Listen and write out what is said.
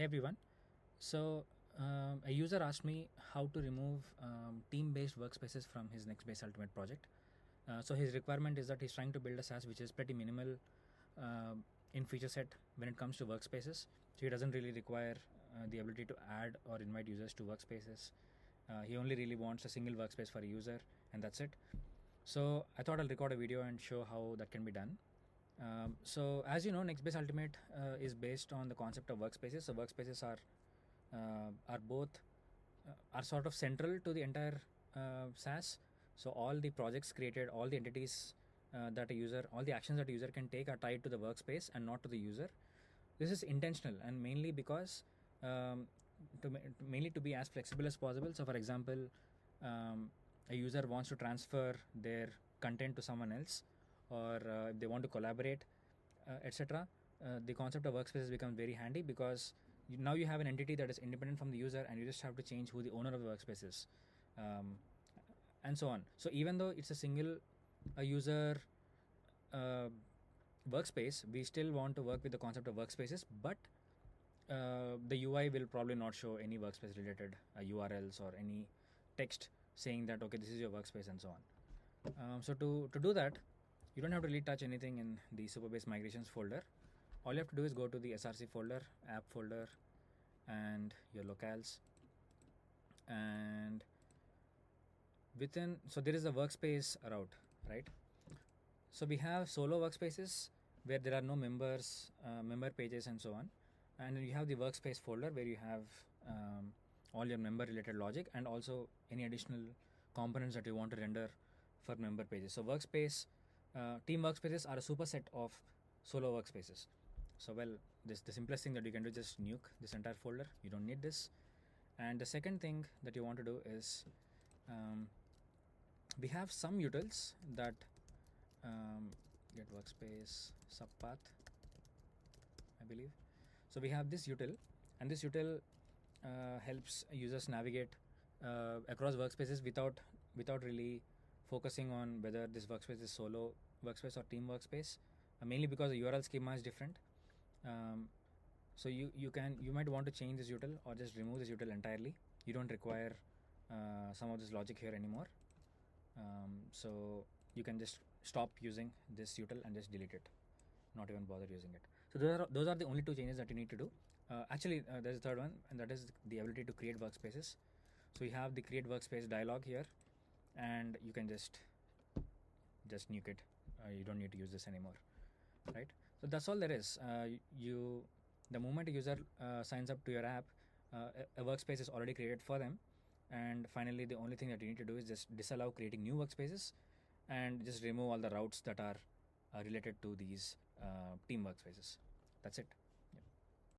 Hey everyone. So a user asked me how to remove team-based workspaces from his Nextbase Ultimate project. So his requirement is that he's trying to build a SaaS which is pretty minimal in feature set when it comes to workspaces. So he doesn't really require the ability to add or invite users to workspaces. He only really wants a single workspace for a user, and that's it. So I thought I'll record a video and show how that can be done. So as you know, Nextbase Ultimate is based on the concept of workspaces. So workspaces are both are sort of central to the entire SaaS. So all the projects created, all the entities that a user, all the actions that a user can take are tied to the workspace and not to the user. This is intentional and mainly because mainly to be as flexible as possible. So for example, a user wants to transfer their content to someone else, or if they want to collaborate, etc. The concept of workspaces becomes very handy because now you have an entity that is independent from the user, and you just have to change who the owner of the workspace is, and so on. So even though it's a single user workspace, we still want to work with the concept of workspaces, but the UI will probably not show any workspace related URLs or any text saying that okay, this is your workspace and so on. So to do that, you don't have to really touch anything in the Superbase migrations folder. All you have to do is go to the SRC folder, app folder, and your locales, and within, so there is a workspace route, right? So we have solo workspaces where there are no members, member pages and so on, and then you have the workspace folder where you have all your member related logic and also any additional components that you want to render for member pages. So workspace team workspaces are a superset of solo workspaces. So well, the simplest thing that you can do is just nuke this entire folder. You don't need this. And the second thing that you want to do is we have some utils that get workspace subpath, I believe. So we have this util, and this util helps users navigate across workspaces without really focusing on whether this workspace is solo workspace or team workspace, mainly because the URL schema is different. So you might want to change this util or just remove this util entirely. You don't require some of this logic here anymore. So you can just stop using this util and just delete it, not even bother using it. So those are the only two changes that you need to do. Actually, there's a third one, and that is the ability to create workspaces. So you have the create workspace dialog here, and you can just nuke it. You don't need to use this anymore, right? So that's all there is. The moment a user signs up to your app, a workspace is already created for them. And finally, the only thing that you need to do is just disallow creating new workspaces and just remove all the routes that are related to these team workspaces. That's it.